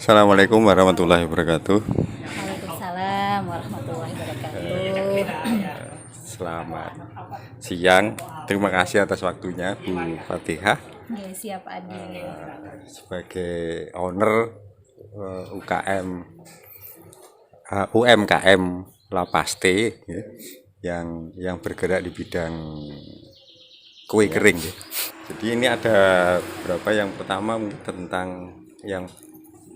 Assalamualaikum warahmatullahi wabarakatuh. Waalaikumsalam warahmatullahi wabarakatuh. Selamat siang. Terima kasih atas waktunya Bu Fatihah Ya, siap Adi. sebagai owner UMKM Lapaste ya, yang bergerak di bidang kue kering ya. Jadi ini ada beberapa, yang pertama mungkin tentang yang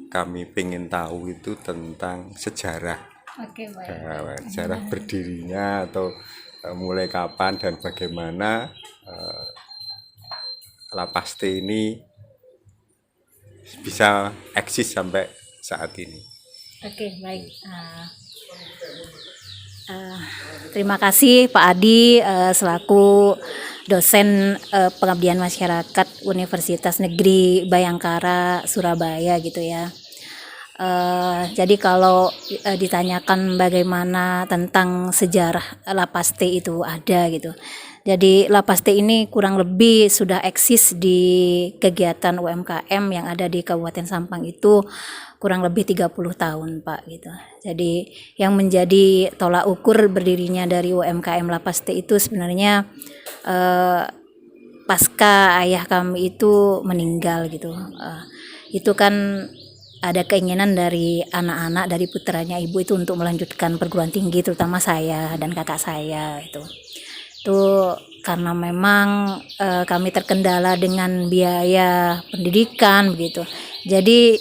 kami ingin tahu itu tentang sejarah. Oke, baik. Sejarah berdirinya atau mulai kapan dan bagaimana Lapaste ini bisa eksis sampai saat ini. Oke, baik. Terima kasih Pak Adi selaku dosen pengabdian masyarakat Universitas Negeri Bayangkara Surabaya gitu ya. Jadi kalau ditanyakan bagaimana tentang sejarah Lapaste itu ada gitu. Jadi Lapaste ini kurang lebih sudah eksis di kegiatan UMKM yang ada di Kabupaten Sampang itu kurang lebih 30 tahun Pak gitu. Jadi yang menjadi tolak ukur berdirinya dari UMKM Lapaste itu sebenarnya pasca ayah kami itu meninggal gitu. Itu kan ada keinginan dari anak-anak, dari putranya ibu itu untuk melanjutkan perguruan tinggi, terutama saya dan kakak saya itu karena memang kami terkendala dengan biaya pendidikan begitu. Jadi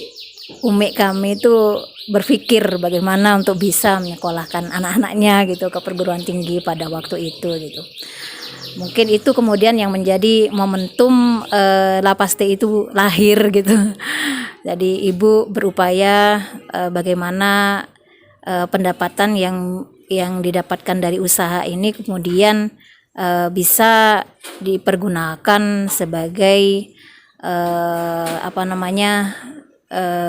umi kami itu berpikir bagaimana untuk bisa menyekolahkan anak-anaknya gitu ke perguruan tinggi pada waktu itu gitu. Mungkin itu kemudian yang menjadi momentum Lapaste itu lahir gitu. Jadi ibu berupaya bagaimana pendapatan yang didapatkan dari usaha ini kemudian bisa dipergunakan sebagai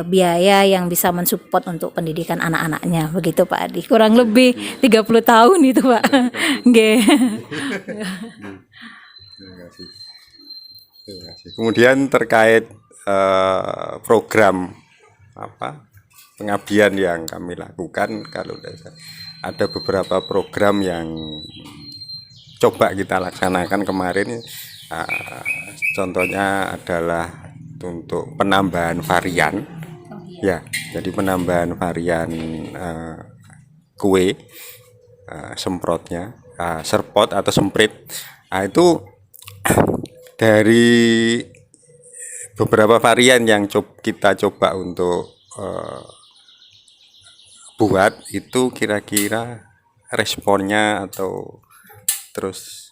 biaya yang bisa mensupport untuk pendidikan anak-anaknya begitu Pak Adi. Kurang lebih 30 tahun itu Pak. Nggih. Terima kasih. Kemudian terkait program pengabdian yang kami lakukan, kalau ada beberapa program yang coba kita laksanakan kemarin, contohnya adalah untuk penambahan varian ya, jadi penambahan varian kue semprotnya, serpot atau semprit. Itu dari beberapa varian yang kita coba untuk buat itu, kira-kira responnya atau terus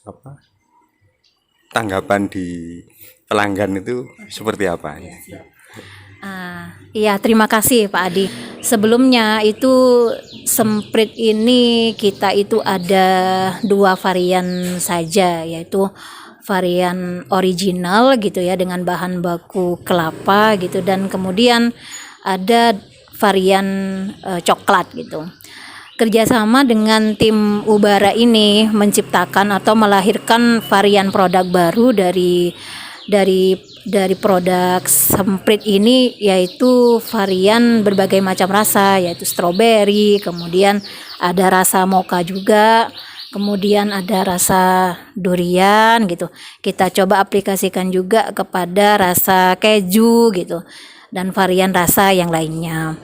tanggapan di pelanggan itu seperti apa ya? Iya, terima kasih Pak Adi. Sebelumnya itu semprit ini kita itu ada 2 varian saja, yaitu varian original gitu ya dengan bahan baku kelapa gitu, dan kemudian ada varian coklat gitu. Kerjasama dengan tim Ubara ini menciptakan atau melahirkan varian produk baru dari produk semprit ini, yaitu varian berbagai macam rasa, yaitu stroberi, kemudian ada rasa mocha juga, kemudian ada rasa durian gitu. Kita coba aplikasikan juga kepada rasa keju gitu dan varian rasa yang lainnya.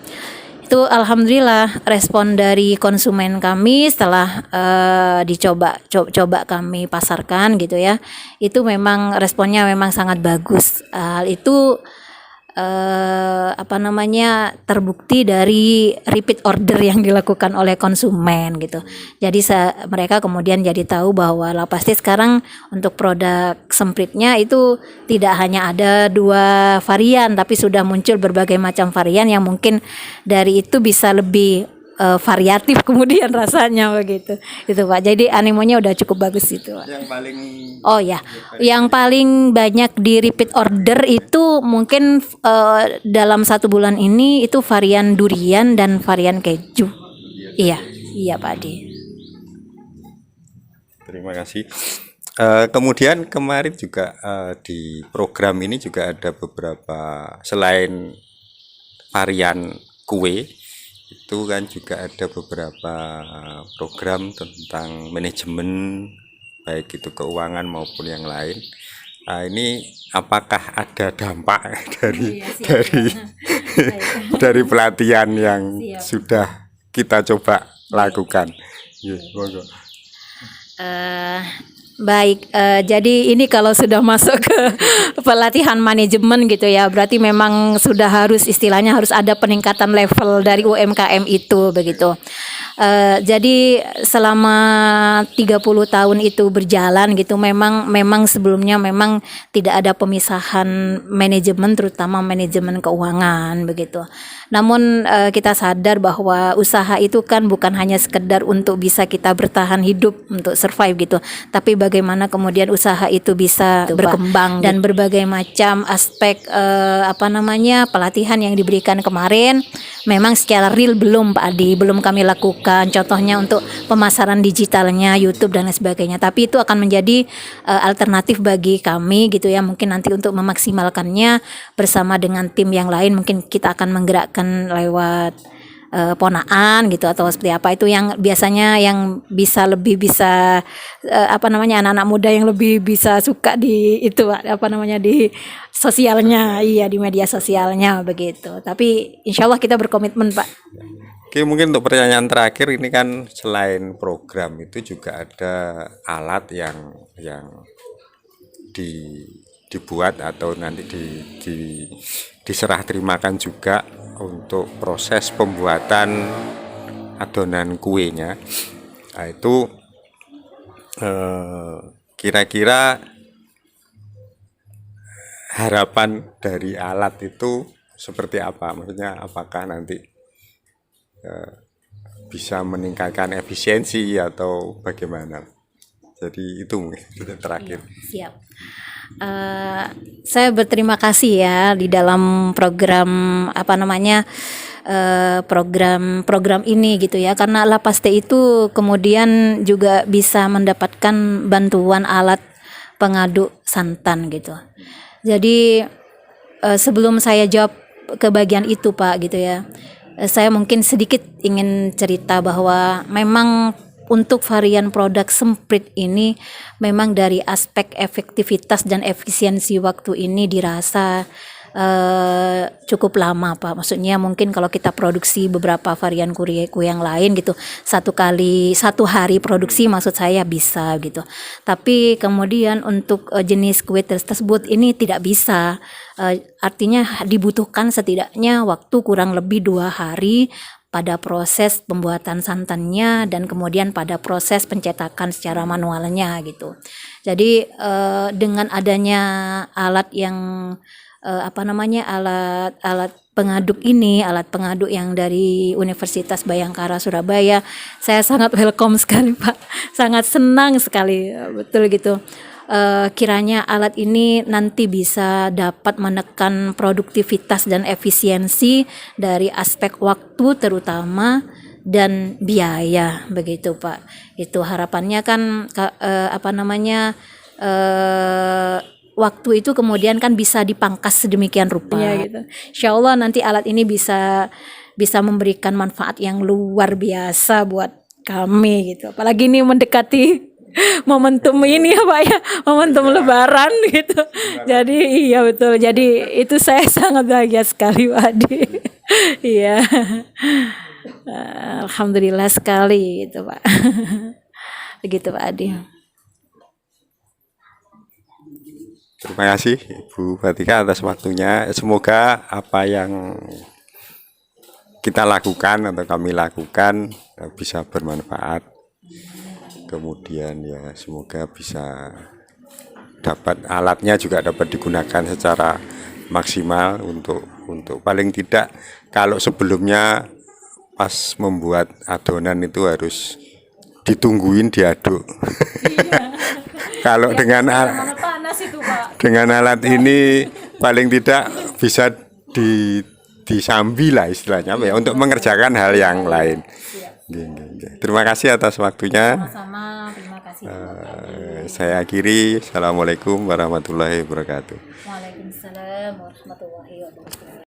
Itu alhamdulillah respon dari konsumen kami setelah coba kami pasarkan gitu ya, itu memang responnya memang sangat bagus. Hal itu terbukti dari repeat order yang dilakukan oleh konsumen gitu. Jadi mereka kemudian jadi tahu bahwa Lapaste sekarang untuk produk sempritnya itu tidak hanya ada 2 varian, tapi sudah muncul berbagai macam varian yang mungkin dari itu bisa lebih variatif kemudian rasanya begitu. Itu Pak. Jadi animonya udah cukup bagus itu Pak. Yang paling banyak di repeat order itu mungkin dalam 1 bulan ini itu varian durian dan varian keju. Iya Pak Adi. Terima kasih. Kemudian kemarin juga di program ini juga ada beberapa, selain varian kue itu kan juga ada beberapa program tentang manajemen, baik itu keuangan maupun yang lain. Nah, ini apakah ada dampak dari dari pelatihan yang sudah kita coba lakukan? Monggo. Baik, jadi ini kalau sudah masuk ke pelatihan manajemen gitu ya, berarti memang sudah harus istilahnya harus ada peningkatan level dari UMKM itu begitu. Jadi selama 30 tahun itu berjalan gitu, memang sebelumnya memang tidak ada pemisahan manajemen, terutama manajemen keuangan begitu. Namun kita sadar bahwa usaha itu kan bukan hanya sekedar untuk bisa kita bertahan hidup, untuk survive gitu, tapi bagaimana kemudian usaha itu bisa berkembang dan berbagai macam aspek pelatihan yang diberikan kemarin memang secara real belum Pak Adi, belum kami lakukan. Contohnya untuk pemasaran digitalnya, YouTube dan lain sebagainya. Tapi itu akan menjadi alternatif bagi kami gitu ya. Mungkin nanti untuk memaksimalkannya bersama dengan tim yang lain, mungkin kita akan menggerakkan lewat ponaan gitu atau seperti apa, itu yang biasanya yang lebih bisa anak-anak muda yang lebih bisa suka di itu di sosialnya, iya, di media sosialnya begitu. Tapi insya Allah kita berkomitmen Pak. Oke, mungkin untuk pertanyaan terakhir ini kan selain program itu juga ada alat yang dibuat atau nanti diserah terimakan juga untuk proses pembuatan adonan kuenya. Nah, itu kira-kira harapan dari alat itu seperti apa? Maksudnya apakah nanti bisa meningkatkan efisiensi atau bagaimana? Jadi itu mungkin terakhir. Siap. Saya berterima kasih ya di dalam program program ini gitu ya, karena Lapas Teh itu kemudian juga bisa mendapatkan bantuan alat pengaduk santan gitu. Jadi sebelum saya jawab ke bagian itu Pak gitu ya, saya mungkin sedikit ingin cerita bahwa memang untuk varian produk semprit ini memang dari aspek efektivitas dan efisiensi waktu ini dirasa cukup lama Pak. Maksudnya mungkin kalau kita produksi beberapa varian kue yang lain gitu, satu hari produksi maksud saya bisa gitu. Tapi kemudian untuk jenis kue tersebut ini tidak bisa. Artinya dibutuhkan setidaknya waktu kurang lebih 2 hari pada proses pembuatan santannya dan kemudian pada proses pencetakan secara manualnya gitu. Jadi dengan adanya alat yang alat pengaduk yang dari Universitas Bayangkara Surabaya, saya sangat welcome sekali Pak, sangat senang sekali, betul gitu. Kiranya alat ini nanti bisa dapat menekan produktivitas dan efisiensi dari aspek waktu terutama dan biaya begitu Pak. Itu harapannya kan waktu itu kemudian kan bisa dipangkas sedemikian rupa gitu. Insya Allah nanti alat ini bisa memberikan manfaat yang luar biasa buat kami gitu. Apalagi ini mendekati momentum ini ya Pak ya, momentum Lebaran gitu. Jadi iya betul. Jadi itu saya sangat bahagia sekali Pak Adi. Iya. Alhamdulillah sekali gitu Pak. Begitu Pak Adi. Terima kasih Ibu Fatika atas waktunya. Semoga apa yang kita lakukan atau kami lakukan bisa bermanfaat. Kemudian ya semoga bisa dapat alatnya juga dapat digunakan secara maksimal untuk paling tidak kalau sebelumnya pas membuat adonan itu harus ditungguin diaduk. Kalau dengan alat ini paling tidak bisa disambi lah istilahnya ya, untuk mengerjakan hal yang lain. Terima kasih atas waktunya. Sama-sama, terima kasih. Saya akhiri. Assalamualaikum warahmatullahi wabarakatuh. Waalaikumsalam warahmatullahi wabarakatuh.